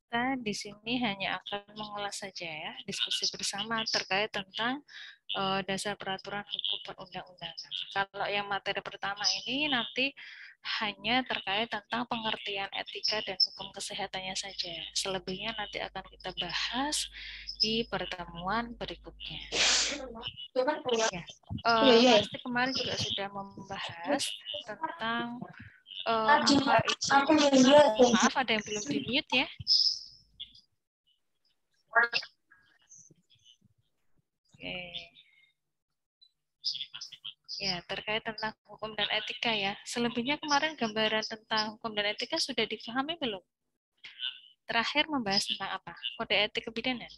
Kita di sini hanya akan mengulas saja ya, diskusi bersama terkait tentang dasar peraturan hukum perundang-undangan. Kalau yang materi pertama ini nanti hanya terkait tentang pengertian etika dan hukum kesehatannya saja. Selebihnya nanti akan kita bahas di pertemuan berikutnya. Ya, Iya. pasti kemarin juga sudah membahas tentang apa itu. Maaf, ada yang belum di mute ya. Oke. Ya, terkait tentang hukum dan etika ya. Selebihnya kemarin gambaran tentang hukum dan etika sudah dipahami belum? Terakhir membahas tentang apa? Kode etik kebidanan.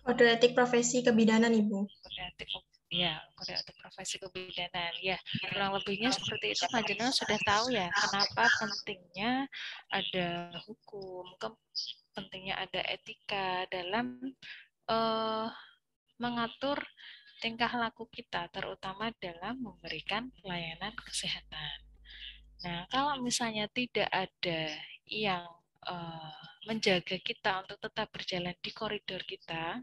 Kode etik profesi kebidanan, Ibu. Kode etik, ya, kode etik profesi kebidanan. Ya, kurang lebihnya seperti itu. Panjenengan sudah tahu ya, kenapa pentingnya ada hukum, pentingnya ada etika dalam mengatur tingkah laku kita, terutama dalam memberikan pelayanan kesehatan. Nah, kalau misalnya tidak ada yang menjaga kita untuk tetap berjalan di koridor kita,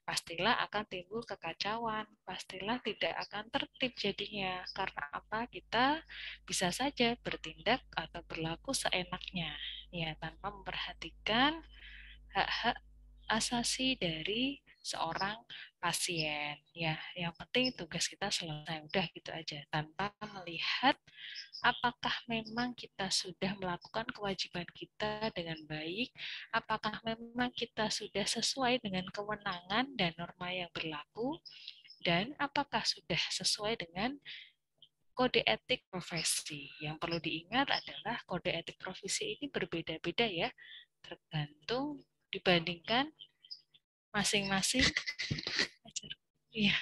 pastilah akan timbul kekacauan, pastilah tidak akan tertib jadinya. Karena apa? Kita bisa saja bertindak atau berlaku seenaknya, ya tanpa memperhatikan hak-hak asasi dari seorang pasien. Ya, yang penting tugas kita selesai, udah gitu aja, tanpa melihat apakah memang kita sudah melakukan kewajiban kita dengan baik, apakah memang kita sudah sesuai dengan kewenangan dan norma yang berlaku, dan apakah sudah sesuai dengan kode etik profesi. Yang perlu diingat adalah kode etik profesi ini berbeda-beda ya, tergantung dibandingkan masing-masing, ya,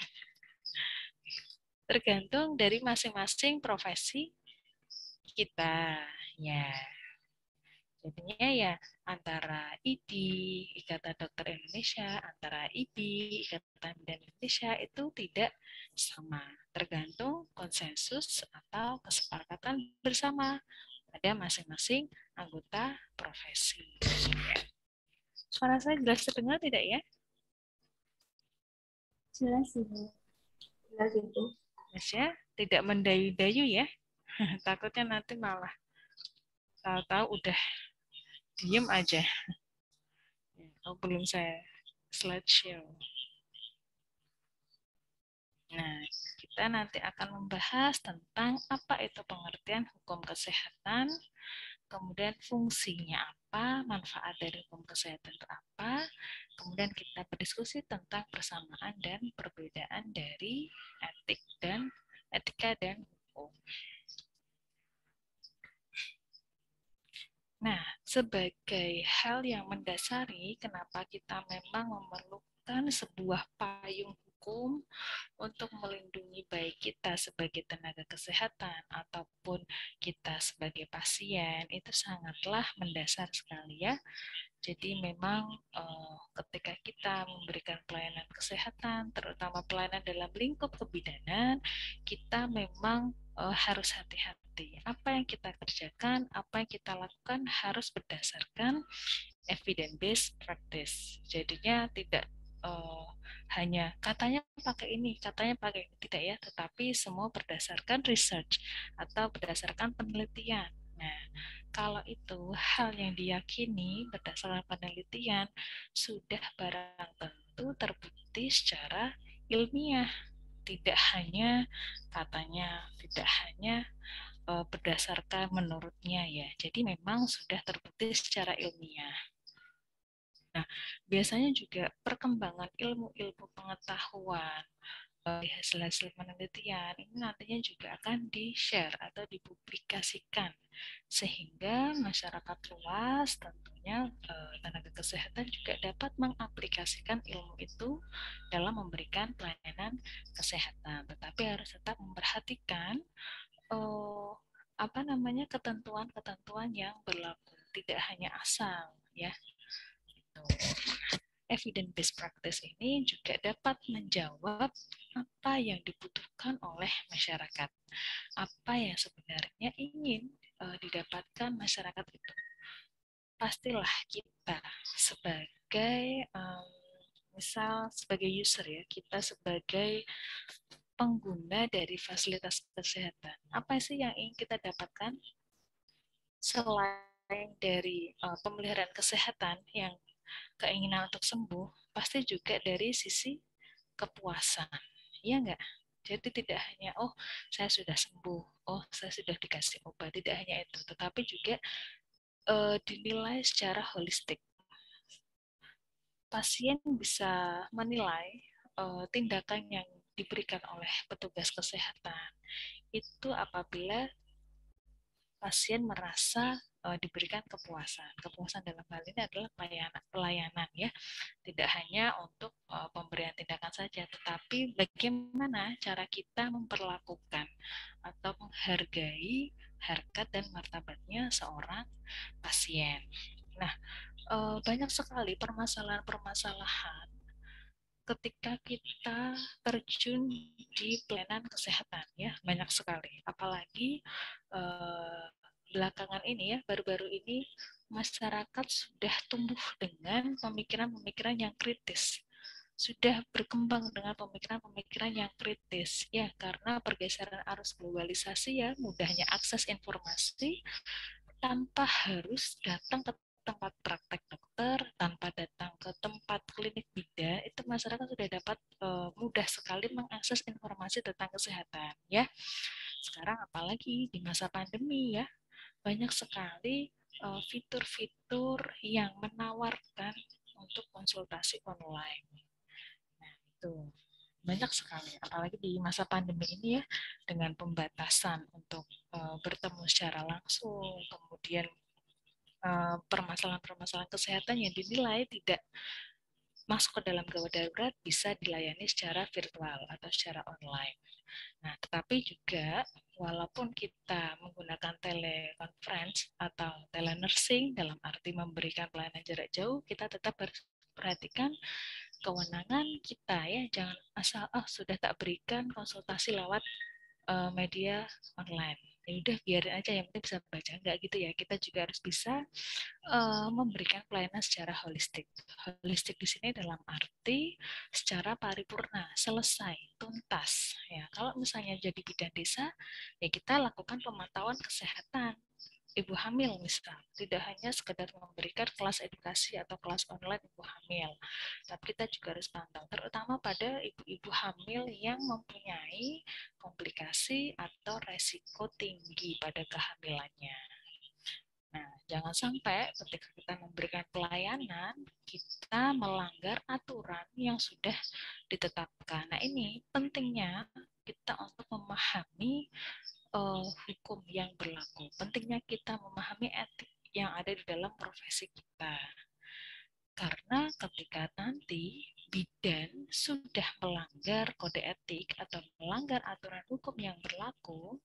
tergantung dari masing-masing profesi kita. Ya, jadinya ya antara IDI, Ikatan Dokter Indonesia, antara IPI, Ikatan Bidan Indonesia itu tidak sama, tergantung konsensus atau kesepakatan bersama pada masing-masing anggota profesi. Suara saya jelas terdengar tidak ya? Jelas, Ibu. Jelas, Ibu. Jelas ya, tidak mendayu-dayu ya. Takutnya nanti malah tahu-tahu udah diem aja. Oh, belum saya slideshow. Nah, kita nanti akan membahas tentang apa itu pengertian hukum kesehatan, kemudian fungsinya apa, manfaat dari hukum kesehatan itu apa, kemudian kita berdiskusi tentang persamaan dan perbedaan dari etika dan hukum. Nah, sebagai hal yang mendasari kenapa kita memang memerlukan sebuah payung hukum untuk melindungi baik kita sebagai tenaga kesehatan ataupun kita sebagai pasien, itu sangatlah mendasar sekali ya. Jadi memang ketika kita memberikan pelayanan kesehatan, terutama pelayanan dalam lingkup kebidanan, kita memang harus hati-hati. Apa yang kita kerjakan, apa yang kita lakukan harus berdasarkan evidence-based practice. Jadinya tidak hanya katanya pakai ini, katanya pakai ini, tidak ya, tetapi semua berdasarkan research atau berdasarkan penelitian. Nah, kalau itu hal yang diyakini berdasarkan penelitian sudah barang tentu terbukti secara ilmiah, tidak hanya katanya, tidak hanya berdasarkan menurutnya ya. Jadi memang sudah terbukti secara ilmiah. Nah, biasanya juga perkembangan ilmu-ilmu pengetahuan hasil-hasil penelitian ini nantinya juga akan di-share atau dipublikasikan sehingga masyarakat luas tentunya tenaga kesehatan juga dapat mengaplikasikan ilmu itu dalam memberikan pelayanan kesehatan. Tetapi harus tetap memperhatikan ketentuan-ketentuan yang berlaku, tidak hanya asal ya. Evidence-based practice ini juga dapat menjawab apa yang dibutuhkan oleh masyarakat, apa yang sebenarnya ingin didapatkan masyarakat itu, pastilah kita sebagai misal sebagai user ya, kita sebagai pengguna dari fasilitas kesehatan, apa sih yang ingin kita dapatkan selain dari pemeliharaan kesehatan yang keinginan untuk sembuh, pasti juga dari sisi kepuasan, ya enggak? Jadi tidak hanya, oh saya sudah sembuh, oh saya sudah dikasih obat, tidak hanya itu, tetapi juga dinilai secara holistik. Pasien bisa menilai tindakan yang diberikan oleh petugas kesehatan itu apabila pasien merasa diberikan kepuasan. Kepuasan dalam hal ini adalah pelayanan ya, tidak hanya untuk pemberian tindakan saja, tetapi bagaimana cara kita memperlakukan atau menghargai harkat dan martabatnya seorang pasien. Nah, banyak sekali permasalahan-permasalahan ketika kita terjun di pelayanan kesehatan ya, banyak sekali. Apalagi belakangan ini ya, baru-baru ini masyarakat sudah tumbuh dengan pemikiran-pemikiran yang kritis. Sudah berkembang dengan pemikiran-pemikiran yang kritis ya, karena pergeseran arus globalisasi ya, mudahnya akses informasi tanpa harus datang ke tempat praktek dokter, tanpa datang ke tempat klinik bidan, itu masyarakat sudah dapat mudah sekali mengakses informasi tentang kesehatan ya. Sekarang apalagi di masa pandemi ya, banyak sekali fitur-fitur yang menawarkan untuk konsultasi online. Nah, itu banyak sekali, apalagi di masa pandemi ini ya, dengan pembatasan untuk bertemu secara langsung, kemudian permasalahan-permasalahan kesehatan yang dinilai tidak masuk ke dalam gawat darurat bisa dilayani secara virtual atau secara online. Nah, tetapi juga walaupun kita menggunakan teleconference atau telenursing dalam arti memberikan pelayanan jarak jauh, kita tetap harus perhatikan kewenangan kita ya, jangan asal sudah tak berikan konsultasi lewat media online. Ya udah biarin aja, yang penting bisa baca, enggak gitu ya. Kita juga harus bisa memberikan pelayanan secara holistik. Holistik di sini dalam arti secara paripurna, selesai, tuntas. Ya, kalau misalnya jadi bidan desa, ya kita lakukan pemantauan kesehatan ibu hamil misal, tidak hanya sekedar memberikan kelas edukasi atau kelas online ibu hamil, tapi kita juga harus pantau, terutama pada ibu-ibu hamil yang mempunyai komplikasi atau resiko tinggi pada kehamilannya. Nah, jangan sampai ketika kita memberikan pelayanan, kita melanggar aturan yang sudah ditetapkan. Nah, ini pentingnya kita untuk memahami hukum yang berlaku. Pentingnya kita memahami etik yang ada di dalam profesi kita. Karena ketika nanti bidan sudah melanggar kode etik atau melanggar aturan hukum yang berlaku,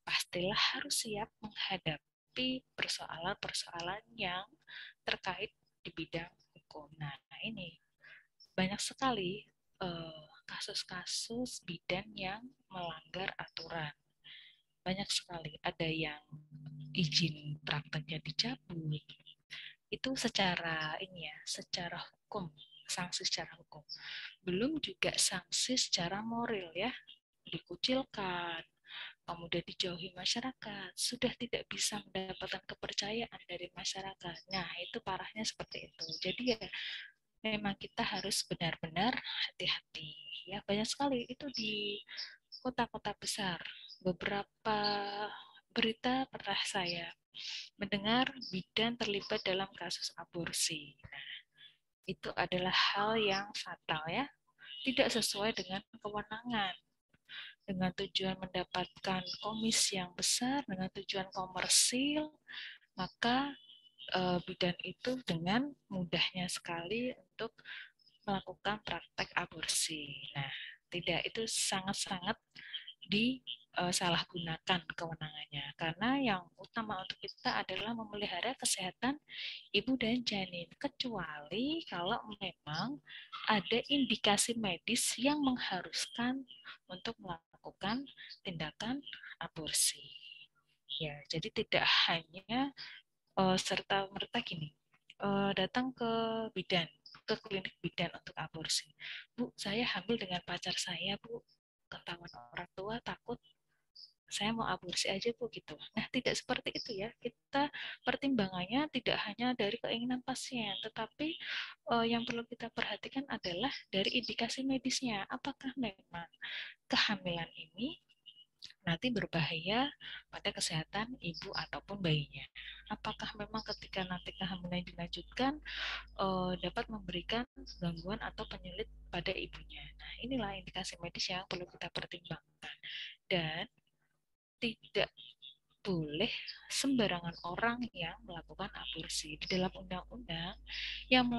pastilah harus siap menghadapi persoalan-persoalan yang terkait di bidang hukum. Nah, ini banyak sekali kasus-kasus bidan yang melanggar aturan. Banyak sekali, ada yang izin prakteknya dicabut, itu secara ini ya, secara hukum, sanksi secara hukum. Belum juga sanksi secara moral ya, dikucilkan, kemudian dijauhi masyarakat, sudah tidak bisa mendapatkan kepercayaan dari masyarakat. Nah, itu parahnya seperti itu. Jadi ya memang kita harus benar-benar hati-hati. Ya, banyak sekali itu di kota-kota besar. Beberapa berita pernah saya mendengar bidan terlibat dalam kasus aborsi. Nah, itu adalah hal yang fatal ya, tidak sesuai dengan kewenangan, dengan tujuan mendapatkan komisi yang besar, dengan tujuan komersil, maka bidan itu dengan mudahnya sekali untuk melakukan praktek aborsi. Nah, tidak, itu sangat-sangat disalahgunakan kewenangannya, karena yang utama untuk kita adalah memelihara kesehatan ibu dan janin, kecuali kalau memang ada indikasi medis yang mengharuskan untuk melakukan tindakan aborsi. Ya, jadi tidak hanya serta merta gini, datang ke bidan, ke klinik bidan untuk aborsi. Bu, saya hamil dengan pacar saya, Bu. Ketahuan orang tua, takut saya mau aborsi aja, Bu, gitu. Nah, tidak seperti itu ya. Kita pertimbangannya tidak hanya dari keinginan pasien, tetapi yang perlu kita perhatikan adalah dari indikasi medisnya. Apakah memang kehamilan ini nanti berbahaya pada kesehatan ibu ataupun bayinya. Apakah memang ketika nanti kehamilan dilanjutkan dapat memberikan gangguan atau penyulit pada ibunya. Nah, inilah indikasi medis yang perlu kita pertimbangkan. Dan tidak boleh sembarangan orang yang melakukan aborsi. Di dalam undang-undang yang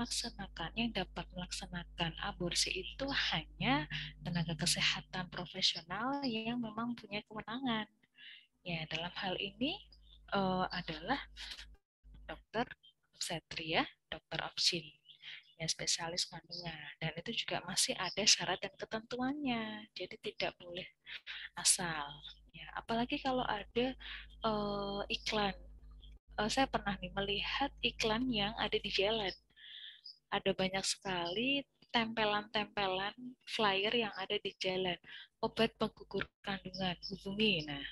dapat melaksanakan aborsi itu hanya tenaga kesehatan profesional yang memang punya kewenangan. Ya, dalam hal ini adalah dokter obstetria, dokter obstin, ya spesialis kandungan. Dan itu juga masih ada syarat dan ketentuannya. Jadi tidak boleh asal. Ya, apalagi kalau ada iklan. Saya pernah nih melihat iklan yang ada di jalan. Ada banyak sekali tempelan-tempelan flyer yang ada di jalan. Obat penggugur kandungan, hubungi. Nah,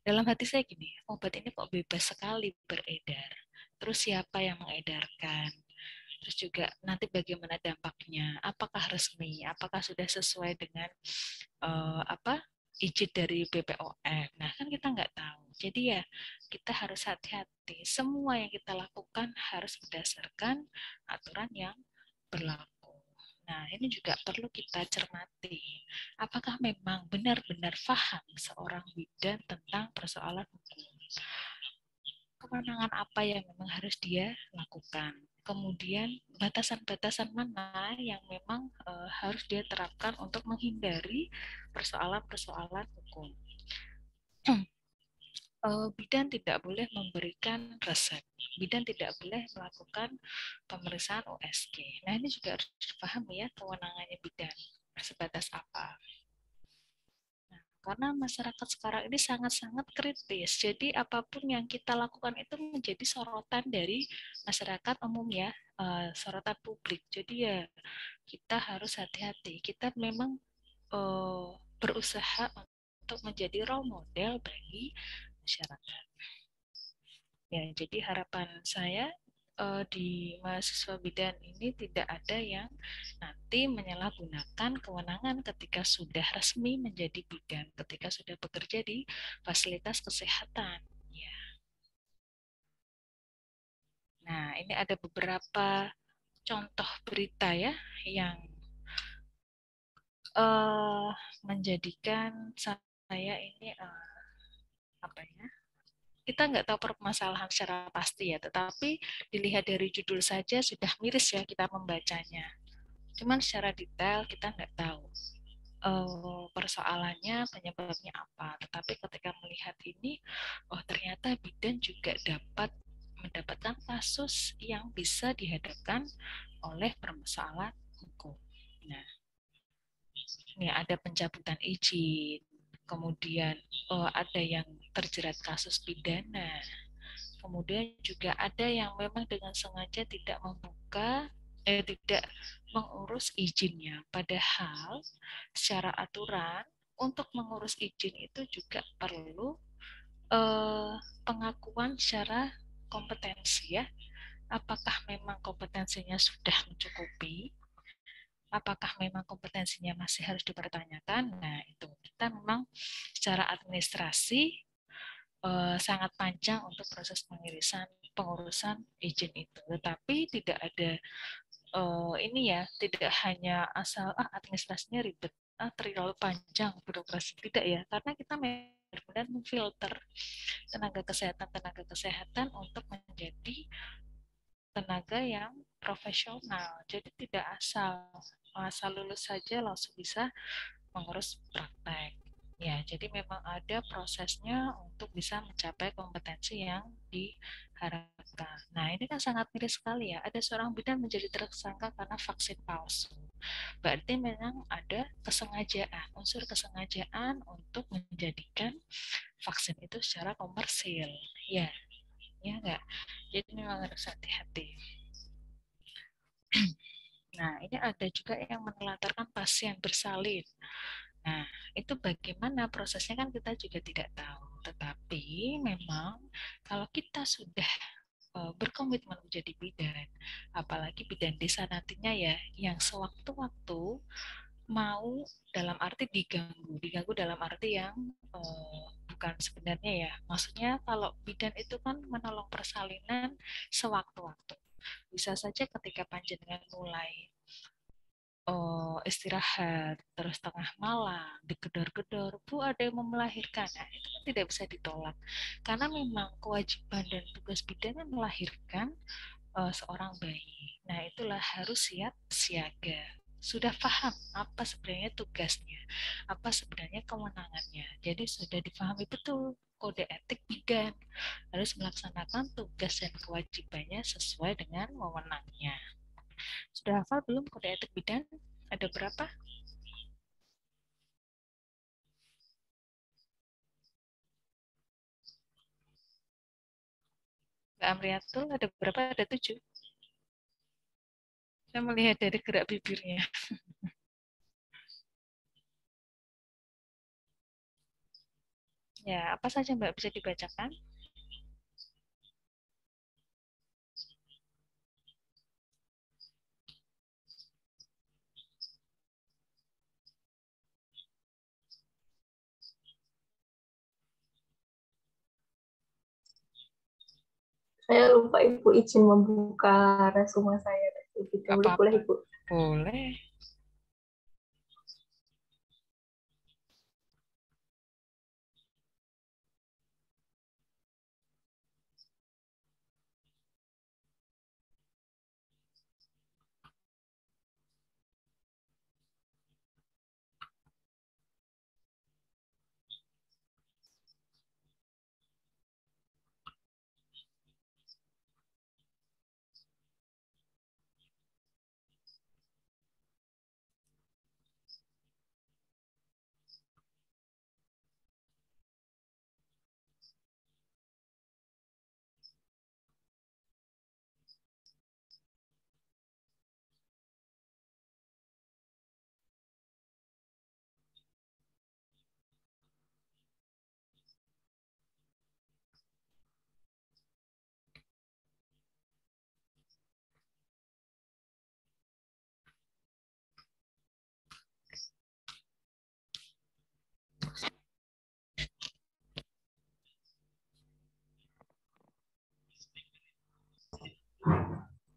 dalam hati saya gini, obat ini kok bebas sekali beredar. Terus siapa yang mengedarkan? Terus juga nanti bagaimana dampaknya? Apakah resmi? Apakah sudah sesuai dengan apa izin dari BPOM? Nah, kan kita nggak tahu. Jadi ya kita harus hati-hati. Semua yang kita lakukan harus berdasarkan aturan yang berlaku. Nah, ini juga perlu kita cermati. Apakah memang benar-benar paham seorang bidan tentang persoalan hukum? Kewenangan apa yang memang harus dia lakukan? Kemudian batasan-batasan mana yang memang harus dia terapkan untuk menghindari persoalan-persoalan hukum. Bidan tidak boleh memberikan resep. Bidan tidak boleh melakukan pemeriksaan USG. Nah, ini juga harus dipahami ya kewenangannya bidan. Sebatas apa? Nah, karena masyarakat sekarang ini sangat-sangat kritis. Jadi apapun yang kita lakukan itu menjadi sorotan dari masyarakat umum ya, sorotan publik. Jadi ya kita harus hati-hati. Kita memang berusaha untuk menjadi role model bagi masyarakat. Ya, jadi harapan saya di mahasiswa bidan ini tidak ada yang nanti menyalahgunakan kewenangan ketika sudah resmi menjadi bidan, ketika sudah bekerja di fasilitas kesehatan. Ya. Nah, ini ada beberapa contoh berita ya yang uh, menjadikan saya ini apa ya? Kita nggak tahu permasalahan secara pasti ya, tetapi dilihat dari judul saja sudah miris ya kita membacanya. Cuman secara detail kita nggak tahu persoalannya, penyebabnya apa. Tetapi ketika melihat ini, oh ternyata bidan juga dapat mendapatkan kasus yang bisa dihadapkan oleh permasalahan hukum. Nah, ini ada pencabutan izin, kemudian ada yang terjerat kasus pidana, kemudian juga ada yang memang dengan sengaja tidak membuka, tidak mengurus izinnya. Padahal secara aturan untuk mengurus izin itu juga perlu pengakuan secara kompetensi ya. Apakah memang kompetensinya sudah mencukupi? Apakah memang kompetensinya masih harus dipertanyakan? Nah, itu kita memang secara administrasi sangat panjang untuk proses pengurusan izin itu. Tetapi tidak ada ini ya, tidak hanya asal administrasinya ribet, terlalu panjang birokrasi, tidak ya, karena kita benar-benar memfilter tenaga kesehatan untuk menjadi tenaga yang profesional. Jadi tidak asal lulus saja langsung bisa mengurus praktek. Ya, jadi memang ada prosesnya untuk bisa mencapai kompetensi yang diharapkan. Nah, ini kan sangat miris sekali ya. Ada seorang bidan menjadi tersangka karena vaksin palsu. Berarti memang ada kesengajaan, unsur kesengajaan untuk menjadikan vaksin itu secara komersil. Ya, ya enggak? Jadi memang harus hati-hati. Nah, ini ada juga yang menelantarkan pasien bersalin. Nah, itu bagaimana prosesnya kan kita juga tidak tahu. Tetapi memang kalau kita sudah berkomitmen menjadi bidan, apalagi bidan desa nantinya ya, yang sewaktu-waktu mau dalam arti diganggu dalam arti yang bukan sebenarnya ya. Maksudnya kalau bidan itu kan menolong persalinan sewaktu-waktu. Bisa saja ketika panjenengan mulai istirahat, terus tengah malam, digedor-gedor, Bu ada yang mau melahirkan, nah, itu kan tidak bisa ditolak. Karena memang kewajiban dan tugas bidan melahirkan seorang bayi. Nah itulah harus siap siaga. Sudah paham apa sebenarnya tugasnya, apa sebenarnya kewenangannya. Jadi sudah dipahami betul kode etik bidan, harus melaksanakan tugas dan kewajibannya sesuai dengan wewenangnya. Sudah hafal belum kode etik bidan? Ada berapa? Mbak Amriatul ada berapa? Ada 7. Saya melihat dari gerak bibirnya. Ya, apa saja Mbak bisa dibacakan? Saya lupa Ibu izin membuka resume saya. Lebih Gak dahulu boleh apa-apa. Ibu? Boleh.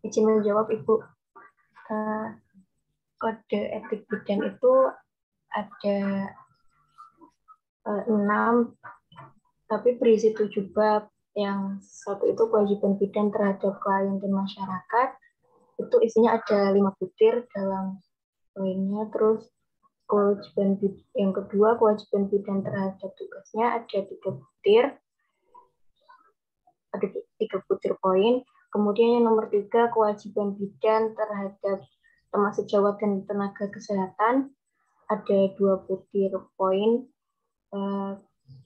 Izin menjawab Ibu. Uh, Kode etik bidan itu ada 6, tapi berisi 7 bab. Yang satu itu kewajiban bidan terhadap klien dan masyarakat. Itu isinya ada 5 butir dalam poinnya. Terus kewajiban yang kedua, kewajiban bidan terhadap tugasnya ada 3 butir. Ada 3 butir poin. Kemudian yang nomor 3, kewajiban bidan terhadap teman sejawat dan tenaga kesehatan ada 2 butir poin.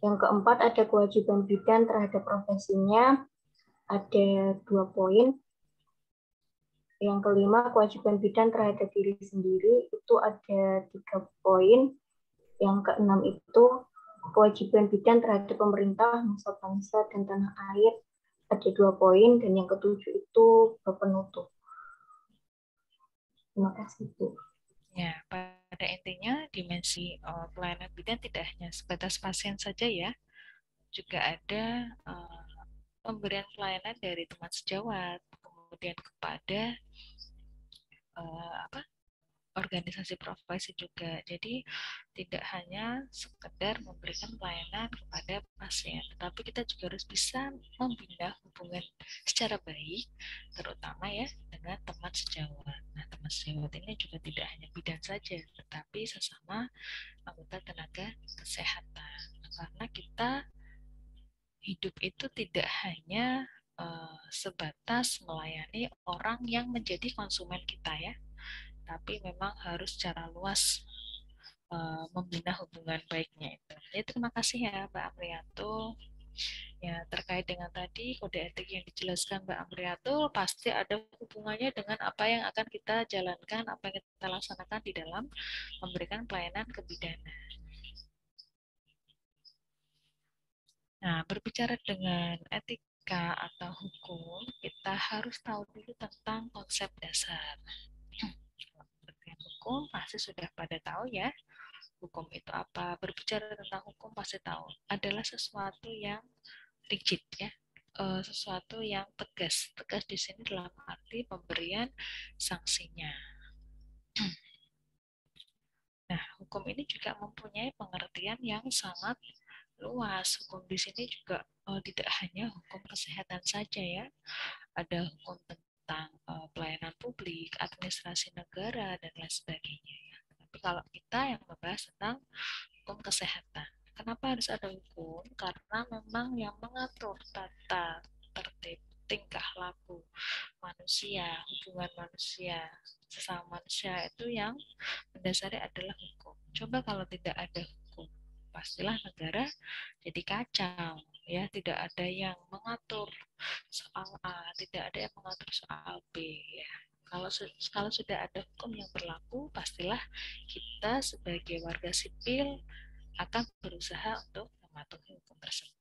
Yang keempat ada kewajiban bidan terhadap profesinya ada 2 poin. Yang kelima kewajiban bidan terhadap diri sendiri itu ada 3 poin. Yang keenam itu kewajiban bidan terhadap pemerintah, nusa bangsa dan tanah air ada 2 poin, dan yang ketujuh itu penutup. Terima kasih Bu. Ya, pada intinya dimensi pelayanan bidan tidak hanya sebatas pasien saja ya, juga ada pemberian pelayanan dari teman sejawat, kemudian kepada apa organisasi profesi juga. Jadi tidak hanya sekedar memberikan pelayanan kepada pasien, tetapi kita juga harus bisa membina hubungan secara baik, terutama ya dengan teman sejawat. Nah, teman sejawat ini juga tidak hanya bidan saja, tetapi sesama anggota tenaga kesehatan. Karena kita hidup itu tidak hanya sebatas melayani orang yang menjadi konsumen kita ya, tapi memang harus secara luas membina hubungan baiknya itu. Jadi terima kasih ya Mbak Aprianto. Ya, terkait dengan tadi kode etik yang dijelaskan Mbak Amriatul, pasti ada hubungannya dengan apa yang akan kita jalankan, apa yang kita laksanakan di dalam memberikan pelayanan kebidanan. Nah, berbicara dengan etika atau hukum, kita harus tahu dulu tentang konsep dasar. Pengertian hukum pasti sudah pada tahu ya. Hukum itu apa? Berbicara tentang hukum pasti tahu. Adalah sesuatu yang rigid ya. Sesuatu yang tegas. Tegas di sini dalam arti pemberian sanksinya. Nah, hukum ini juga mempunyai pengertian yang sangat luas. Hukum di sini juga tidak hanya hukum kesehatan saja ya. Ada hukum tentang pelayanan publik, administrasi negara, dan lain sebagainya. Ya. Tapi kalau kita yang membahas tentang hukum kesehatan, kenapa harus ada hukum? Karena memang yang mengatur tata tertib tingkah laku manusia, hubungan manusia sesama manusia itu yang mendasari adalah hukum. Coba kalau tidak ada hukum, pastilah negara jadi kacau, ya tidak ada yang mengatur soal A, tidak ada yang mengatur soal B, ya. Kalau sudah ada hukum yang berlaku, pastilah kita sebagai warga sipil akan berusaha untuk mematuhi hukum tersebut.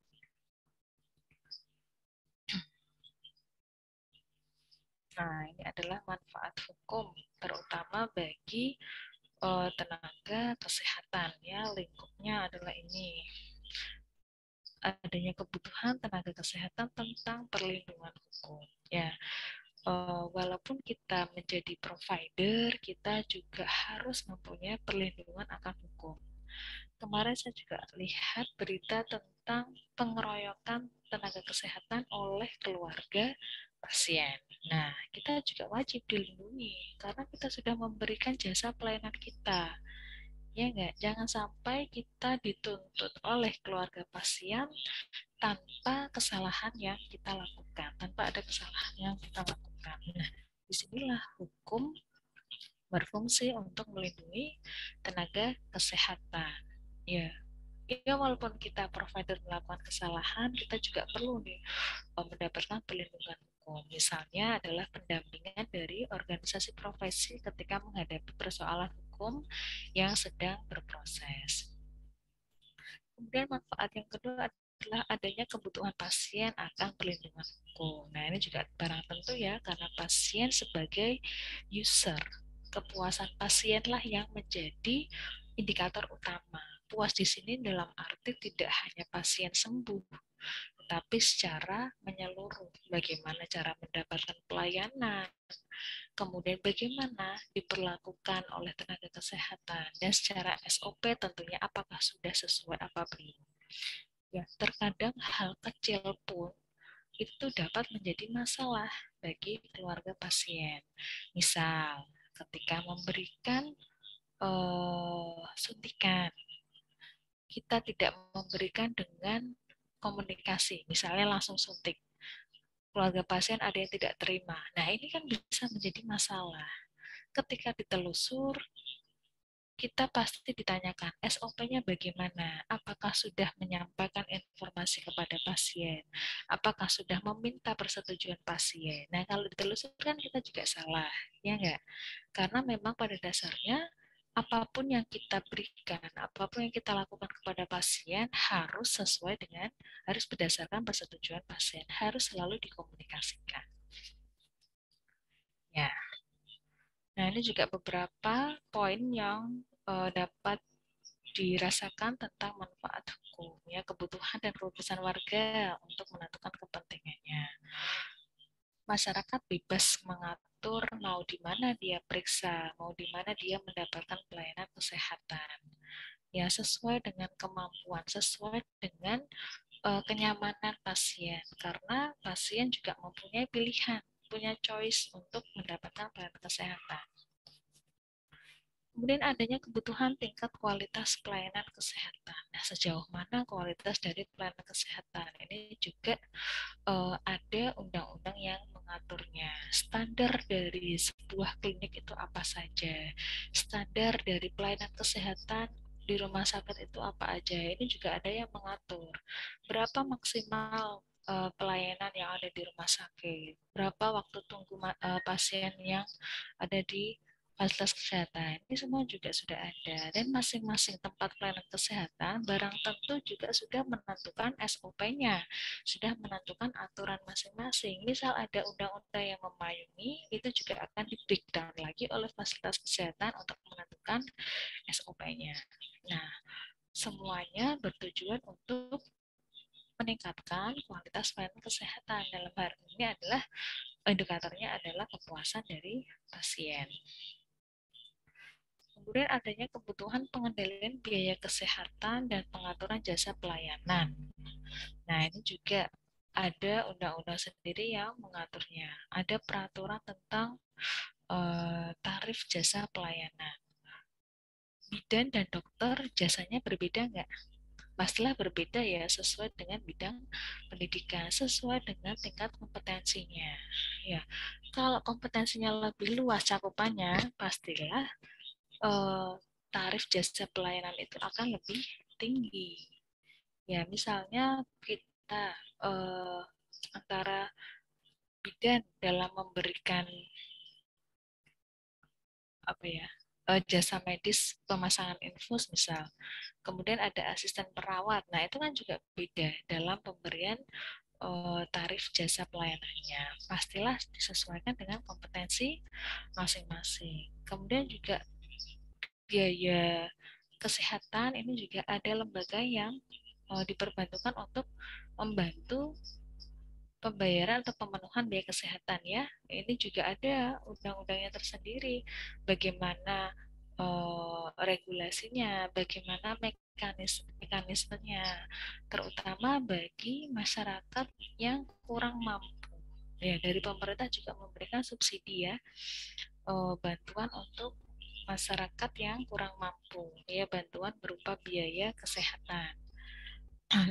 Nah, ini adalah manfaat hukum, terutama bagi tenaga kesehatan. Ya, lingkupnya adalah ini. Adanya kebutuhan tenaga kesehatan tentang perlindungan hukum. Ya, walaupun kita menjadi provider, kita juga harus mempunyai perlindungan akan hukum. Kemarin saya juga lihat berita tentang pengeroyokan tenaga kesehatan oleh keluarga pasien. Nah, kita juga wajib dilindungi karena kita sudah memberikan jasa pelayanan kita. Ya enggak, jangan sampai kita dituntut oleh keluarga pasien tanpa kesalahan yang kita lakukan, tanpa ada kesalahan yang kita lakukan. Nah, disinilah hukum berfungsi untuk melindungi tenaga kesehatan. Ya, ya walaupun kita provider melakukan kesalahan, kita juga perlu nih mendapatkan perlindungan hukum. Misalnya adalah pendampingan dari organisasi profesi ketika menghadapi persoalan hukum yang sedang berproses. Kemudian manfaat yang kedua adalah adanya kebutuhan pasien akan perlindungan hukum. Nah, ini juga barang tentu ya, karena pasien sebagai user, kepuasan pasienlah yang menjadi indikator utama. Puas di sini dalam arti tidak hanya pasien sembuh, tetapi secara menyeluruh. Bagaimana cara mendapatkan pelayanan, kemudian bagaimana diperlakukan oleh tenaga kesehatan, dan secara SOP tentunya apakah sudah sesuai apa belum. Ya, terkadang hal kecil pun itu dapat menjadi masalah bagi keluarga pasien. Misal, ketika memberikan suntikan, kita tidak memberikan dengan komunikasi, misalnya langsung suntik. Keluarga pasien ada yang tidak terima. Nah, ini kan bisa menjadi masalah. Ketika ditelusur, kita pasti ditanyakan SOP-nya bagaimana, apakah sudah menyampaikan informasi kepada pasien, apakah sudah meminta persetujuan pasien. Nah, kalau ditelusurkan kita juga salah, ya enggak? Karena memang pada dasarnya apapun yang kita berikan, apapun yang kita lakukan kepada pasien harus berdasarkan persetujuan pasien, harus selalu dikomunikasikan. Ya. Nah, ini juga beberapa poin yang dapat dirasakan tentang manfaat hukum, ya, kebutuhan dan kebebasan warga untuk menentukan kepentingannya. Masyarakat bebas mengatur mau di mana dia periksa, mau di mana dia mendapatkan pelayanan kesehatan. Ya, sesuai dengan kemampuan, sesuai dengan kenyamanan pasien, karena pasien juga mempunyai pilihan, punya choice untuk mendapatkan pelayanan kesehatan. Kemudian adanya kebutuhan tingkat kualitas pelayanan kesehatan. Nah, sejauh mana kualitas dari pelayanan kesehatan? Ini juga ada undang-undang yang mengaturnya. Standar dari sebuah klinik itu apa saja? Standar dari pelayanan kesehatan di rumah sakit itu apa aja. Ini juga ada yang mengatur berapa maksimal pelayanan yang ada di rumah sakit, berapa waktu tunggu pasien yang ada di fasilitas kesehatan. Ini semua juga sudah ada. Dan masing-masing tempat pelayanan kesehatan barang tentu juga sudah menentukan SOP-nya, sudah menentukan aturan masing-masing. Misal ada undang-undang yang memayungi, itu juga akan di-breakdown lagi oleh fasilitas kesehatan untuk menentukan SOP-nya. Nah, semuanya bertujuan untuk meningkatkan kualitas pelayanan kesehatan. Dalam hal ini adalah indikatornya adalah kepuasan dari pasien. Kemudian adanya kebutuhan pengendalian biaya kesehatan dan pengaturan jasa pelayanan. Nah, ini juga ada undang-undang sendiri yang mengaturnya. Ada peraturan tentang tarif jasa pelayanan. Bidan dan dokter jasanya berbeda nggak? Pastilah berbeda ya, sesuai dengan bidang pendidikan, sesuai dengan tingkat kompetensinya. Ya, kalau kompetensinya lebih luas cakupannya, pastilah eh, tarif jasa pelayanan itu akan lebih tinggi. Ya, misalnya kita antara bidan dalam memberikan apa ya jasa medis pemasangan infus misal, kemudian ada asisten perawat. Nah itu kan juga beda dalam pemberian tarif jasa pelayanannya. Pastilah disesuaikan dengan kompetensi masing-masing. Kemudian juga biaya kesehatan ini juga ada lembaga yang diperbantukan untuk membantu pembayaran atau pemenuhan biaya kesehatan ya. Ini juga ada undang-undangnya tersendiri. Bagaimana regulasinya, bagaimana mekanismenya, terutama bagi masyarakat yang kurang mampu. Ya, dari pemerintah juga memberikan subsidi ya, bantuan untuk masyarakat yang kurang mampu, ya bantuan berupa biaya kesehatan.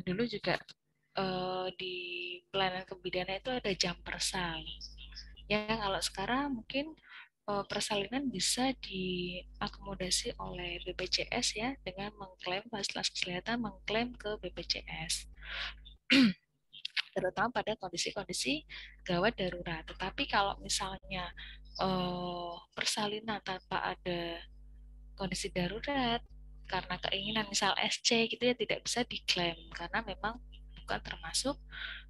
Dulu juga di pelayanan kebidanan itu ada jam persal. Ya kalau sekarang mungkin persalinan bisa diakomodasi oleh BPJS ya dengan mengklaim fasilitas kesehatan mengklaim ke BPJS. Terutama pada kondisi-kondisi gawat darurat. Tetapi kalau misalnya persalinan tanpa ada kondisi darurat karena keinginan misal SC gitu ya tidak bisa diklaim karena memang bukan termasuk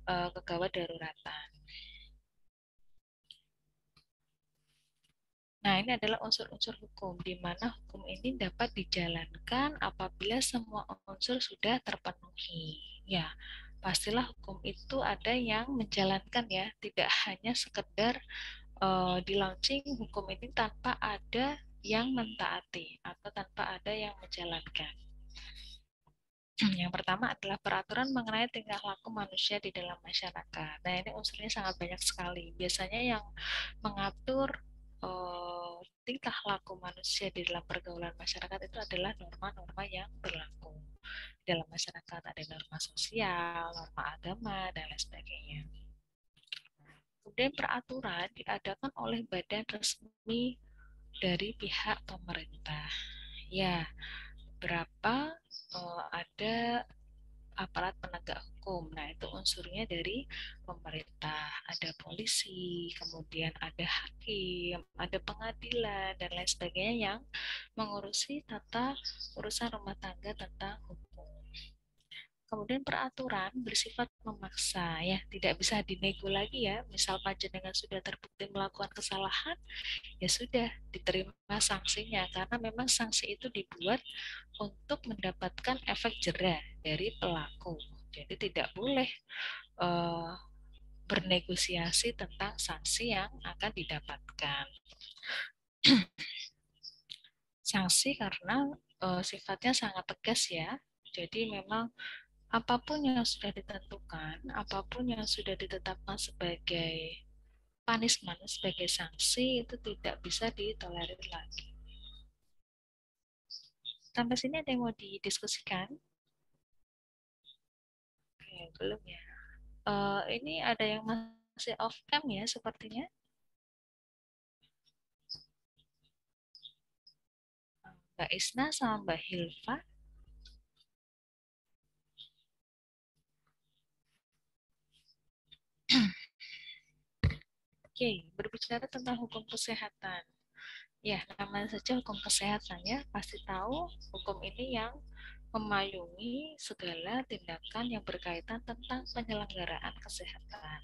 kegawat daruratan. Nah, ini adalah unsur-unsur hukum, di mana hukum ini dapat dijalankan apabila semua unsur sudah terpenuhi. Ya, pastilah hukum itu ada yang menjalankan ya, tidak hanya sekedar di launching hukum ini tanpa ada yang mentaati atau tanpa ada yang menjalankan. Yang pertama adalah peraturan mengenai tingkah laku manusia di dalam masyarakat. Nah, ini unsurnya sangat banyak sekali. Biasanya yang mengatur tingkah laku manusia di dalam pergaulan masyarakat itu adalah norma-norma yang berlaku di dalam masyarakat. Ada norma sosial, norma agama, dan lain sebagainya. Kemudian peraturan diadakan oleh badan resmi dari pihak pemerintah. Ya, berapa ada aparat penegak hukum. Nah, itu unsurnya dari pemerintah. Ada polisi, kemudian ada hakim, ada pengadilan, dan lain sebagainya yang mengurusi tata urusan rumah tangga tentang hukum. Kemudian peraturan bersifat memaksa, ya tidak bisa dinego lagi ya. Misal panjenengan sudah terbukti melakukan kesalahan, ya sudah diterima sanksinya karena memang sanksi itu dibuat untuk mendapatkan efek jera dari pelaku. Jadi tidak boleh uh, bernegosiasi tentang sanksi yang akan didapatkan. Sanksi karena sifatnya sangat tegas ya. Jadi memang apapun yang sudah ditentukan, apapun yang sudah ditetapkan sebagai punishment, sebagai sanksi itu tidak bisa ditolerir lagi. Sampai sini ada yang mau didiskusikan? Oke, belum ya. Ini ada yang masih off cam ya sepertinya. Mbak Isna sama Mbak Hilfa. Oke, berbicara tentang hukum kesehatan. Ya, namanya saja hukum kesehatan ya, pasti tahu hukum ini yang memayungi segala tindakan yang berkaitan tentang penyelenggaraan kesehatan.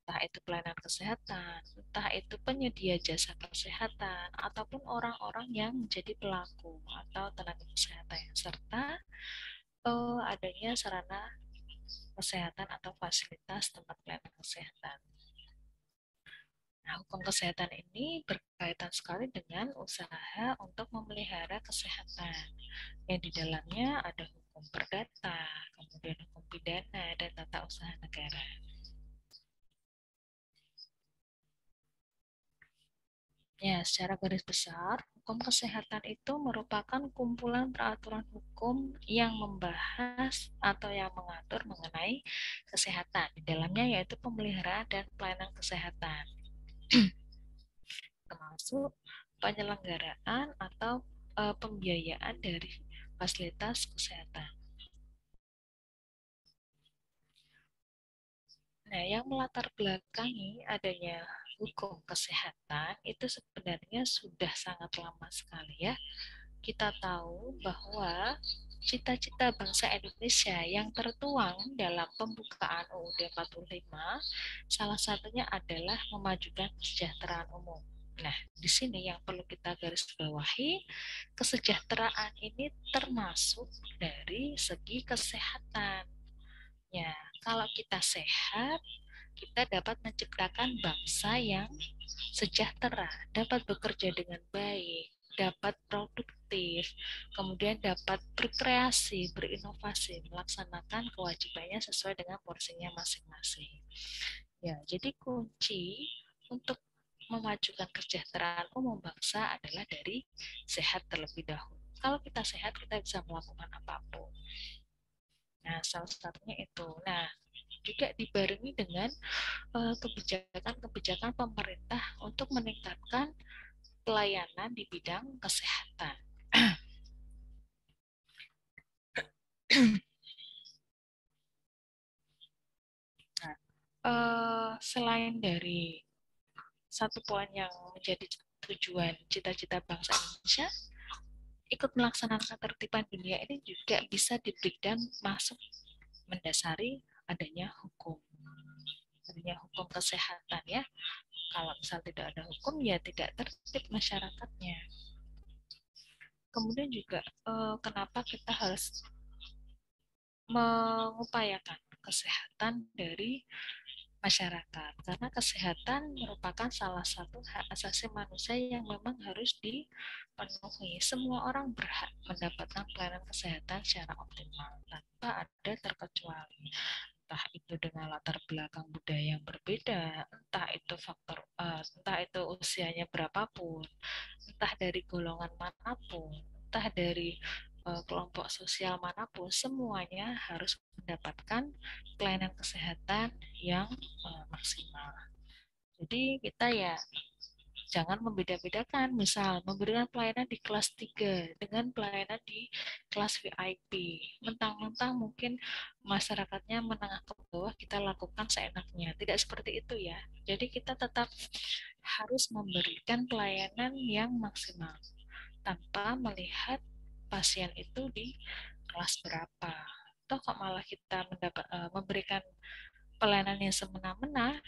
Entah itu pelayanan kesehatan, entah itu penyedia jasa kesehatan, ataupun orang-orang yang menjadi pelaku atau tenaga kesehatan, serta adanya sarana kesehatan atau fasilitas tempat pelayanan kesehatan. Nah, hukum kesehatan ini berkaitan sekali dengan usaha untuk memelihara kesehatan. Yang di dalamnya ada hukum perdata, kemudian hukum pidana, dan tata usaha negara. Ya, secara garis besar, hukum kesehatan itu merupakan kumpulan peraturan hukum yang membahas atau yang mengatur mengenai kesehatan. Di dalamnya yaitu pemeliharaan dan pelayanan kesehatan, termasuk penyelenggaraan atau pembiayaan dari fasilitas kesehatan. Nah, yang melatar belakangi adanya hukum kesehatan itu sebenarnya sudah sangat lama sekali ya. Kita tahu bahwa cita-cita bangsa Indonesia yang tertuang dalam pembukaan UUD 45 salah satunya adalah memajukan kesejahteraan umum. Nah, di sini yang perlu kita garis bawahi, kesejahteraan ini termasuk dari segi kesehatan. Ya, kalau kita sehat, kita dapat menciptakan bangsa yang sejahtera, dapat bekerja dengan baik, dapat produktif, kemudian dapat berkreasi, berinovasi, melaksanakan kewajibannya sesuai dengan porsinya masing-masing. Ya, jadi kunci untuk memajukan kesejahteraan umum bangsa adalah dari sehat terlebih dahulu. Kalau kita sehat, kita bisa melakukan apapun. Nah, salah satunya itu. Nah, juga dibarengi dengan kebijakan-kebijakan pemerintah untuk meningkatkan pelayanan di bidang kesehatan. Nah, selain dari satu poin yang menjadi tujuan cita-cita bangsa Indonesia, ikut melaksanakan ketertiban dunia ini juga bisa diberikan masuk mendasari adanya hukum, adanya hukum kesehatan ya. Kalau misal tidak ada hukum ya tidak tertib masyarakatnya. Kemudian juga kenapa kita harus mengupayakan kesehatan dari masyarakat, karena kesehatan merupakan salah satu hak asasi manusia yang memang harus dipenuhi. Semua orang berhak mendapatkan pelayanan kesehatan secara optimal tanpa ada terkecuali, entah itu dengan latar belakang budaya yang berbeda, entah itu usianya berapapun, entah dari golongan manapun, entah dari kelompok sosial manapun, semuanya harus mendapatkan pelayanan kesehatan yang maksimal. Jadi kita ya jangan membeda-bedakan, misal memberikan pelayanan di kelas 3 dengan pelayanan di kelas VIP. Mentang-mentang mungkin masyarakatnya menengah ke bawah, kita lakukan seenaknya. Tidak seperti itu ya. Jadi kita tetap harus memberikan pelayanan yang maksimal tanpa melihat pasien itu di kelas berapa. Atau kok malah kita memberikan pelayanan yang semena-mena,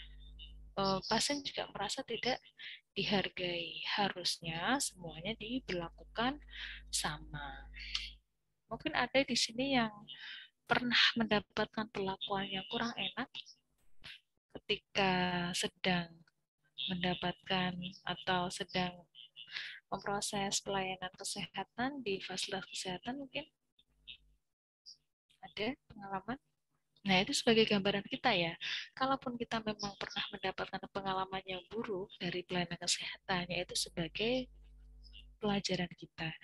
pasien juga merasa tidak dihargai. Harusnya semuanya diberlakukan sama. Mungkin ada di sini yang pernah mendapatkan perlakuan yang kurang enak ketika sedang mendapatkan atau sedang memproses pelayanan kesehatan di fasilitas kesehatan, mungkin ada pengalaman. Nah, itu sebagai gambaran kita ya. Kalaupun kita memang pernah mendapatkan pengalaman yang buruk dari pelayanan kesehatan, yaitu sebagai pelajaran kita.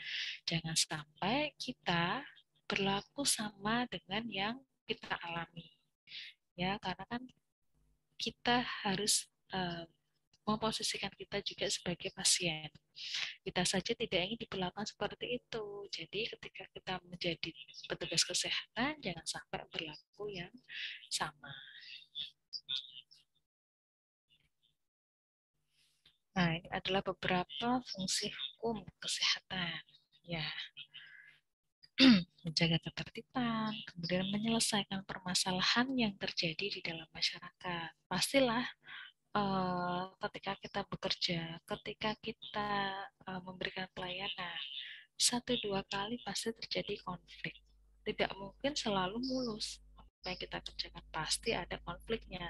Jangan sampai kita berlaku sama dengan yang kita alami. Ya, karena kan kita harus memposisikan kita juga sebagai pasien. Kita saja tidak ingin diperlakukan seperti itu. Jadi ketika kita menjadi petugas kesehatan, jangan sampai berlaku yang sama. Nah, ini adalah beberapa fungsi hukum kesehatan. Ya, menjaga ketertiban, kemudian menyelesaikan permasalahan yang terjadi di dalam masyarakat. Pastilah ketika kita bekerja, ketika kita memberikan pelayanan, satu dua kali pasti terjadi konflik. Tidak mungkin selalu mulus. Apa yang kita kerjakan pasti ada konfliknya.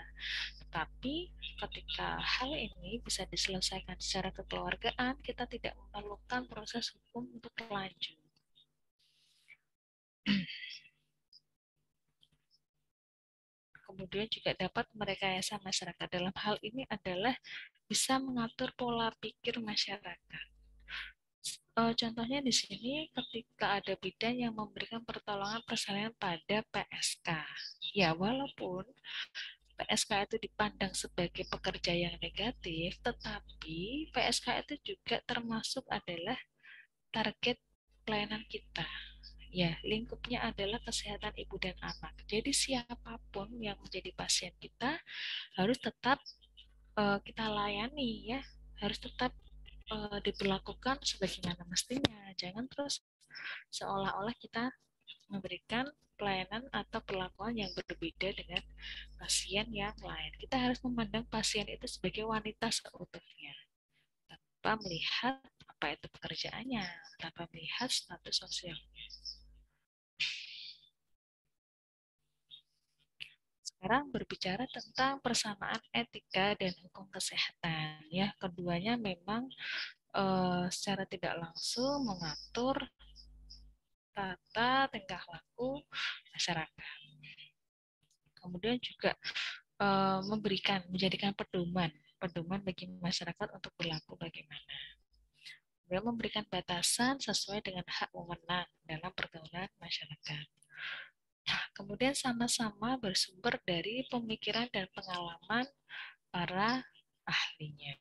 Tetapi ketika hal ini bisa diselesaikan secara kekeluargaan, kita tidak memerlukan proses hukum untuk lanjut. Kemudian juga dapat merekayasa masyarakat. Dalam hal ini adalah bisa mengatur pola pikir masyarakat. Contohnya di sini ketika ada bidan yang memberikan pertolongan persalinan pada PSK. Ya, walaupun PSK itu dipandang sebagai pekerja yang negatif, tetapi PSK itu juga termasuk adalah target pelayanan kita. Ya, lingkupnya adalah kesehatan ibu dan anak. Jadi siapapun yang menjadi pasien kita harus tetap kita layani ya, harus tetap diberlakukan sebagaimana mestinya. Jangan terus seolah-olah kita memberikan pelayanan atau perlakuan yang berbeda dengan pasien yang lain. Kita harus memandang pasien itu sebagai wanita seutuhnya, tanpa melihat apa itu pekerjaannya, tanpa melihat status sosialnya. Sekarang berbicara tentang persamaan etika dan hukum kesehatan. Ya, keduanya memang secara tidak langsung mengatur tata tingkah laku masyarakat. Kemudian juga menjadikan pedoman bagi masyarakat untuk berlaku bagaimana. Kemudian memberikan batasan sesuai dengan hak wewenang dalam pergaulan masyarakat. Kemudian sama-sama bersumber dari pemikiran dan pengalaman para ahlinya,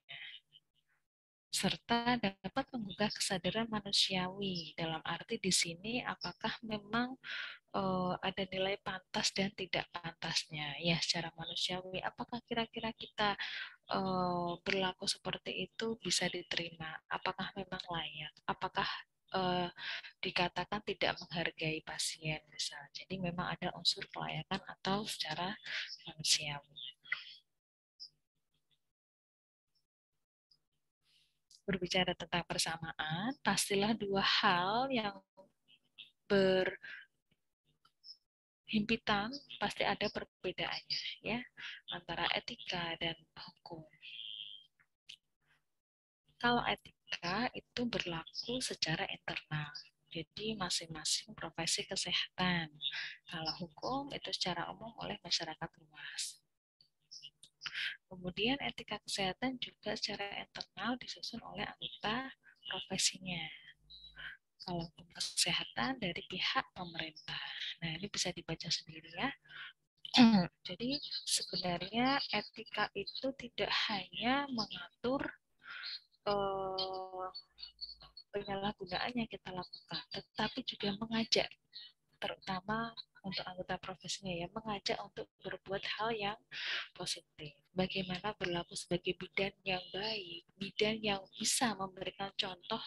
serta dapat menggugah kesadaran manusiawi. Dalam arti di sini apakah memang ada nilai pantas dan tidak pantasnya ya secara manusiawi, apakah kira-kira kita berlaku seperti itu bisa diterima, apakah memang layak, apakah dikatakan tidak menghargai pasien misal. Jadi memang ada unsur kelayakan atau secara manusiawi. Berbicara tentang persamaan, pastilah dua hal yang berhimpitan pasti ada perbedaannya ya antara etika dan hukum. Kalau etika itu berlaku secara internal, jadi masing-masing profesi kesehatan. Kalau hukum itu secara umum oleh masyarakat luas. Kemudian etika kesehatan juga secara internal disusun oleh anggota profesinya. Kalau hukum kesehatan dari pihak pemerintah. Nah, ini bisa dibaca sendiri ya. Jadi sebenarnya etika itu tidak hanya mengatur penyalahgunaan yang kita lakukan, tetapi juga mengajak, terutama untuk anggota profesinya ya, mengajak untuk berbuat hal yang positif. Bagaimana berlaku sebagai bidan yang baik, bidan yang bisa memberikan contoh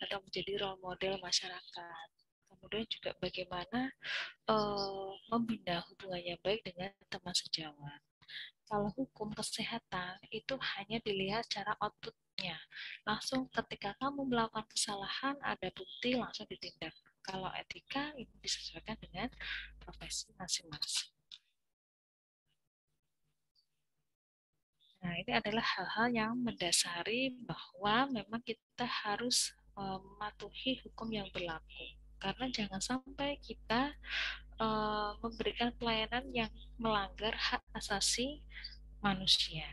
atau menjadi role model masyarakat. Kemudian juga bagaimana membina hubungan yang baik dengan teman sejawat. Kalau hukum kesehatan itu hanya dilihat secara outputnya. Langsung ketika kamu melakukan kesalahan, ada bukti, langsung ditindak. Kalau etika, ini disesuaikan dengan profesi masing-masing. Nah, ini adalah hal-hal yang mendasari bahwa memang kita harus mematuhi hukum yang berlaku. Karena jangan sampai kita memberikan pelayanan yang melanggar hak asasi manusia.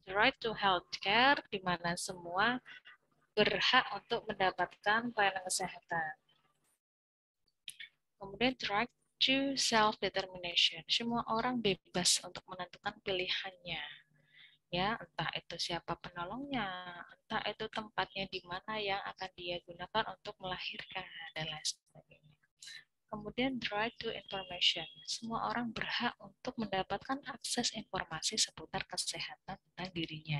The right to healthcare, di mana semua berhak untuk mendapatkan pelayanan kesehatan. Kemudian the right to self-determination. Semua orang bebas untuk menentukan pilihannya. Ya, entah itu siapa penolongnya, entah itu tempatnya di mana yang akan dia gunakan untuk melahirkan, dan lain sebagainya. Kemudian the right to information. Semua orang berhak untuk mendapatkan akses informasi seputar kesehatan tentang dirinya.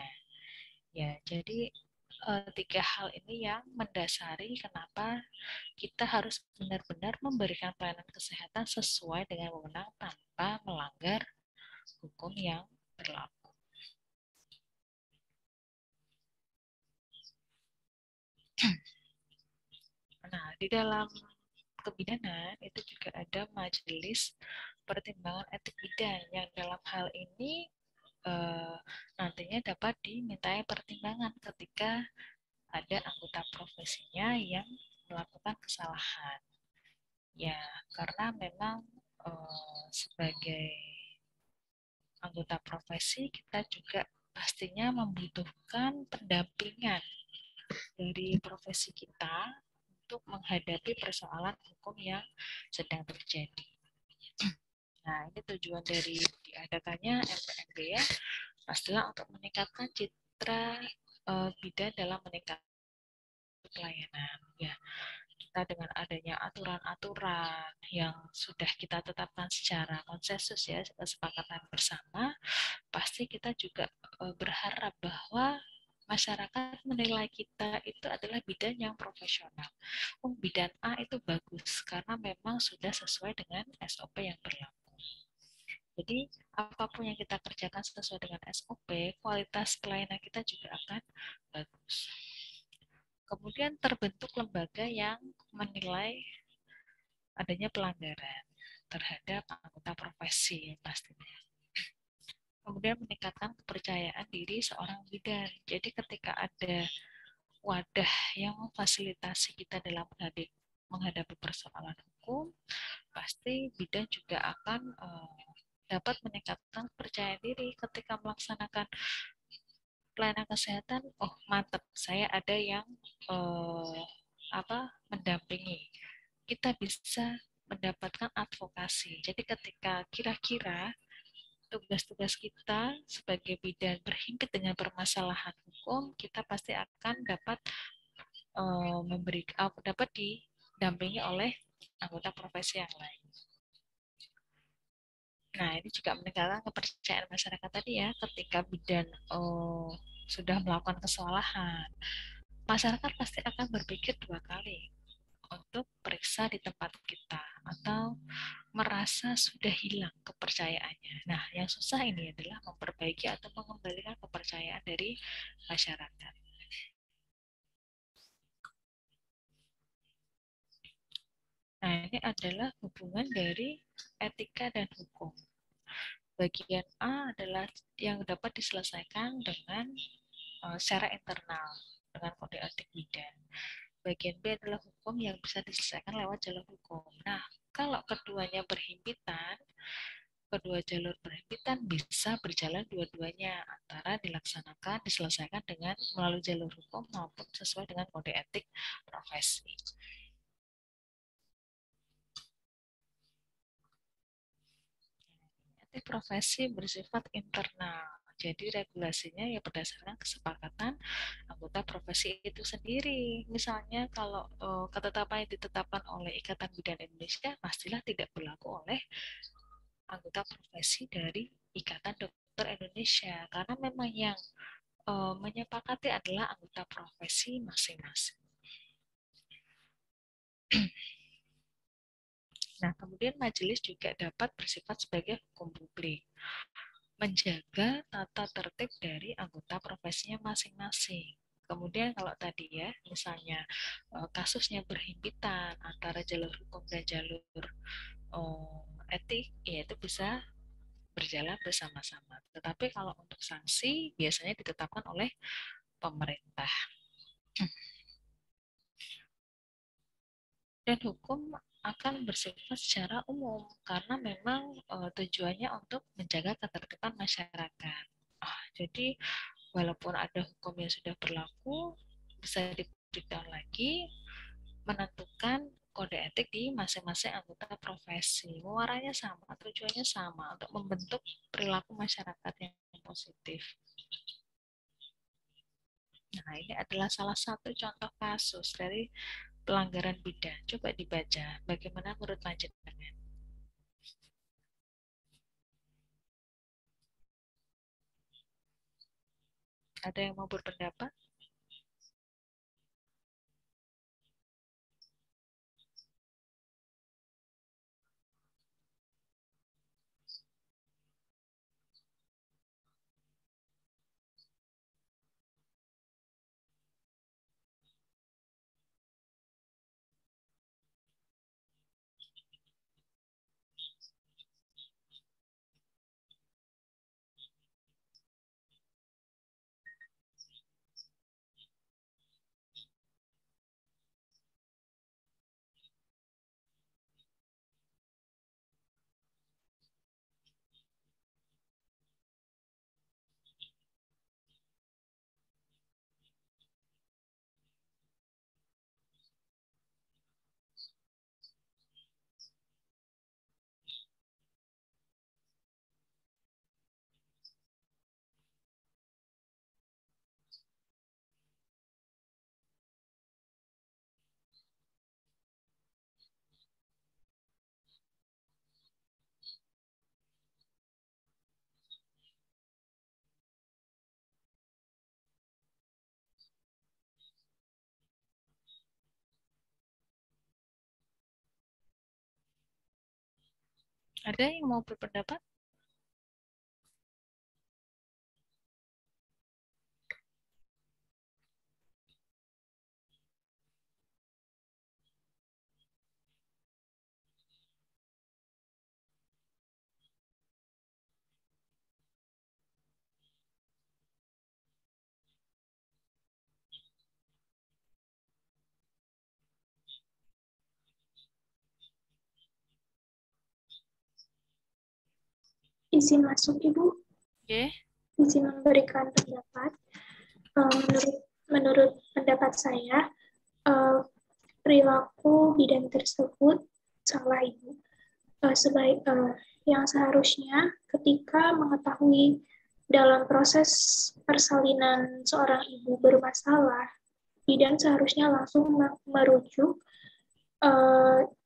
Ya, jadi tiga hal ini yang mendasari kenapa kita harus benar-benar memberikan pelayanan kesehatan sesuai dengan wewenang tanpa melanggar hukum yang berlaku. Nah, di dalam kebidanan itu juga ada majelis pertimbangan etik bidan yang dalam hal ini nantinya dapat dimintai pertimbangan ketika ada anggota profesinya yang melakukan kesalahan. Ya, karena memang sebagai anggota profesi kita juga pastinya membutuhkan pendampingan dari profesi kita untuk menghadapi persoalan hukum yang sedang terjadi. Nah, ini tujuan dari diadakannya MPNB ya, pastilah untuk meningkatkan citra bidan dalam meningkatkan pelayanan. Ya, kita dengan adanya aturan-aturan yang sudah kita tetapkan secara konsensus ya, kesepakatan bersama, pasti kita juga berharap bahwa masyarakat menilai kita itu adalah bidan yang profesional. Bidan A itu bagus karena memang sudah sesuai dengan SOP yang berlaku. Jadi apapun yang kita kerjakan sesuai dengan SOP, kualitas pelayanan kita juga akan bagus. Kemudian terbentuk lembaga yang menilai adanya pelanggaran terhadap anggota profesi pastinya. Kemudian meningkatkan kepercayaan diri seorang bidan. Jadi ketika ada wadah yang memfasilitasi kita dalam menghadapi persoalan hukum, pasti bidan juga akan dapat meningkatkan kepercayaan diri ketika melaksanakan pelayanan kesehatan. Oh mantap, saya ada yang mendampingi. Kita bisa mendapatkan advokasi. Jadi ketika kira-kira tugas-tugas kita sebagai bidan berhimpit dengan permasalahan hukum, kita pasti akan dapat dapat didampingi oleh anggota profesi yang lain. Nah, ini juga meningkatkan kepercayaan masyarakat tadi ya, ketika bidan sudah melakukan kesalahan, masyarakat pasti akan berpikir dua kali untuk periksa di tempat kita atau merasa sudah hilang kepercayaannya. Nah, yang susah ini adalah memperbaiki atau mengembalikan kepercayaan dari masyarakat. Nah, ini adalah hubungan dari etika dan hukum. Bagian A adalah yang dapat diselesaikan dengan secara internal, dengan kode etik bidan. Bagian B adalah hukum yang bisa diselesaikan lewat jalur hukum. Nah, kalau keduanya berhimpitan, kedua jalur berhimpitan bisa berjalan dua-duanya, antara diselesaikan dengan melalui jalur hukum maupun sesuai dengan kode etik profesi. Etik profesi bersifat internal. Jadi regulasinya ya berdasarkan kesepakatan anggota profesi itu sendiri. Misalnya kalau ketetapan yang ditetapkan oleh Ikatan Bidan Indonesia pastilah tidak berlaku oleh anggota profesi dari Ikatan Dokter Indonesia karena memang yang menyepakati adalah anggota profesi masing-masing. Nah, kemudian majelis juga dapat bersifat sebagai hukum publik, menjaga tata tertib dari anggota profesinya masing-masing. Kemudian kalau tadi ya, misalnya kasusnya berhimpitan antara jalur hukum dan jalur etik, ya itu bisa berjalan bersama-sama. Tetapi kalau untuk sanksi biasanya ditetapkan oleh pemerintah. Dan hukum akan bersifat secara umum karena memang tujuannya untuk menjaga ketertiban masyarakat. Jadi walaupun ada hukum yang sudah berlaku, bisa diberikan lagi menentukan kode etik di masing-masing anggota profesi. Muaranya sama, tujuannya sama untuk membentuk perilaku masyarakat yang positif. Nah, ini adalah salah satu contoh kasus dari pelanggaran bidan. Coba dibaca bagaimana menurut panjenengan. Ada yang mau berpendapat? Ada yang mau berpendapat? Izin masuk, Ibu. Oke. Izin memberikan pendapat. Menurut pendapat saya, perilaku bidan tersebut salah, Ibu. Yang seharusnya ketika mengetahui dalam proses persalinan seorang ibu bermasalah, bidan seharusnya langsung merujuk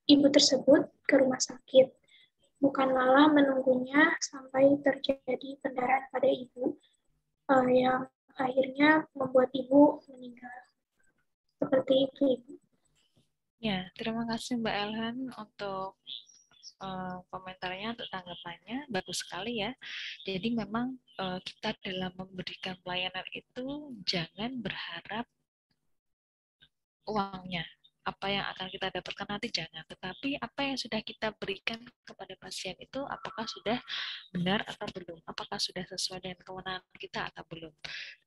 ibu tersebut ke rumah sakit, bukan malah menunggunya sampai terjadi pendarahan pada ibu yang akhirnya membuat ibu meninggal. Seperti itu, Ibu. Ya, terima kasih Mbak Elhan untuk komentarnya, untuk tanggapannya. Bagus sekali ya. Jadi memang kita dalam memberikan pelayanan itu jangan berharap uangnya. Apa yang akan kita dapatkan nanti jangan. Tetapi apa yang sudah kita berikan kepada pasien itu apakah sudah benar atau belum? Apakah sudah sesuai dengan kewenangan kita atau belum?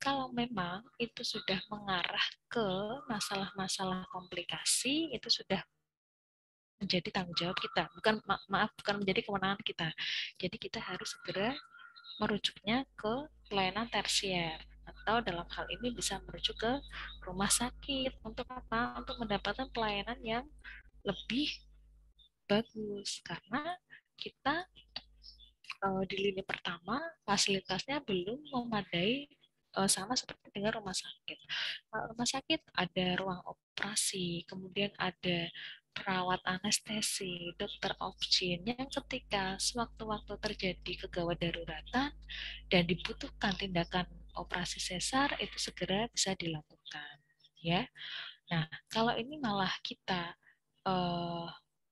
Kalau memang itu sudah mengarah ke masalah-masalah komplikasi, itu sudah menjadi tanggung jawab kita. Bukan menjadi kewenangan kita. Jadi kita harus segera merujuknya ke pelayanan tersier, atau dalam hal ini bisa merujuk ke rumah sakit. Untuk apa? Untuk mendapatkan pelayanan yang lebih bagus, karena kita di lini pertama fasilitasnya belum memadai, sama seperti dengan rumah sakit. Rumah sakit ada ruang operasi, kemudian ada perawat anestesi, dokter obgyn, yang ketika sewaktu-waktu terjadi kegawat daruratan dan dibutuhkan tindakan operasi sesar, itu segera bisa dilakukan, ya. Nah, kalau ini malah kita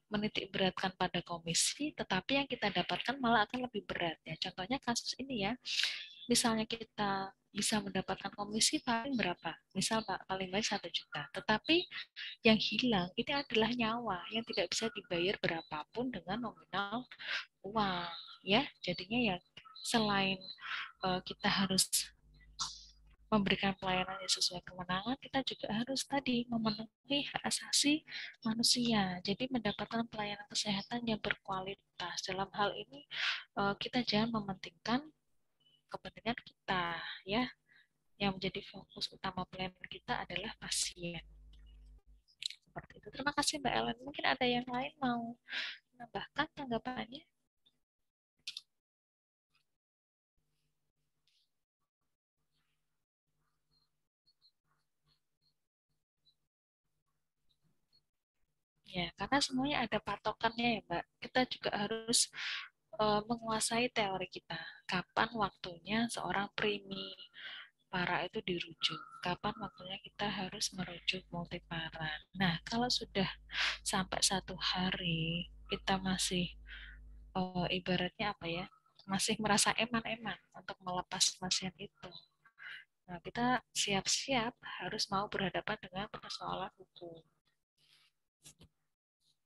menitik beratkan pada komisi, tetapi yang kita dapatkan malah akan lebih berat, ya. Contohnya kasus ini, ya. Misalnya kita bisa mendapatkan komisi paling berapa? Misal paling baik 1 juta. Tetapi yang hilang ini adalah nyawa yang tidak bisa dibayar berapapun dengan nominal uang, ya. Jadinya ya selain kita harus memberikan pelayanan yang sesuai kewenangan, kita juga harus tadi memenuhi hak asasi manusia. Jadi mendapatkan pelayanan kesehatan yang berkualitas. Dalam hal ini kita jangan mementingkan kepentingan kita, ya. Yang menjadi fokus utama pelayanan kita adalah pasien. Seperti itu. Terima kasih Mbak Ellen. Mungkin ada yang lain mau menambahkan tanggapannya? Ya, karena semuanya ada patokannya ya Mbak. Kita juga harus menguasai teori kita. Kapan waktunya seorang primi multipara itu dirujuk. Kapan waktunya kita harus merujuk multipara. Nah, kalau sudah sampai 1 hari kita masih ibaratnya apa ya, masih merasa eman-eman untuk melepas pasien itu. Nah, kita siap-siap harus mau berhadapan dengan persoalan hukum.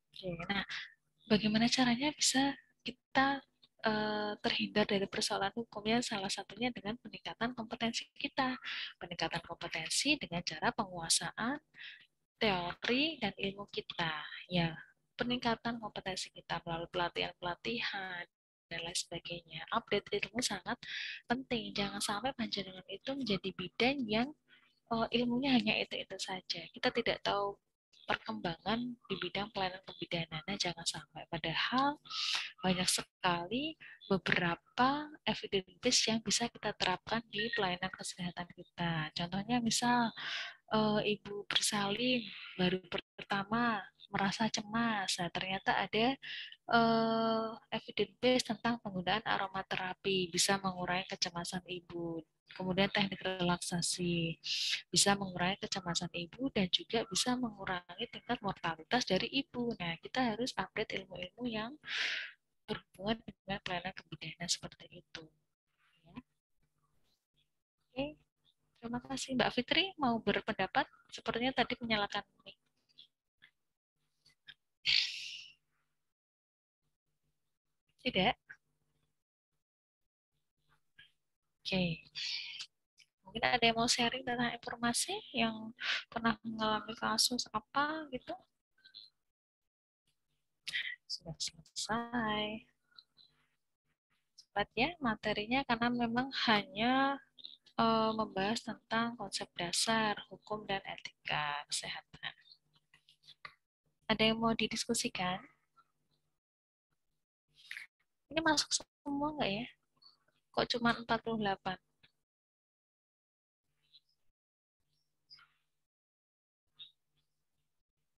Oke, nah bagaimana caranya bisa kita terhindar dari persoalan hukumnya? Salah satunya dengan peningkatan kompetensi kita. Peningkatan kompetensi dengan cara penguasaan teori dan ilmu kita. Ya, peningkatan kompetensi kita melalui pelatihan-pelatihan dan lain sebagainya. Update ilmu sangat penting. Jangan sampai panjenengan itu menjadi bidan yang ilmunya hanya itu-itu saja. Kita tidak tahu perkembangan di bidang pelayanan kebidanan. Nah, jangan sampai. Padahal banyak sekali beberapa evidence base yang bisa kita terapkan di pelayanan kesehatan kita. Contohnya misal ibu bersalin baru pertama merasa cemas. Nah, ternyata ada evidence base tentang penggunaan aromaterapi bisa mengurangi kecemasan ibu. Kemudian teknik relaksasi bisa mengurangi kecemasan ibu dan juga bisa mengurangi tingkat mortalitas dari ibu. Nah, kita harus update ilmu-ilmu yang berhubungan dengan pelayanan kebidanan seperti itu. Ya. Oke, terima kasih. Mbak Fitri mau berpendapat? Sepertinya tadi menyalakan mic. Tidak? Oke. Mungkin ada yang mau sharing tentang informasi yang pernah mengalami kasus apa gitu? Sudah selesai. Cepat ya materinya karena memang hanya membahas tentang konsep dasar hukum dan etika kesehatan. Ada yang mau didiskusikan? Ini masuk semua nggak ya? Kok cuma 48?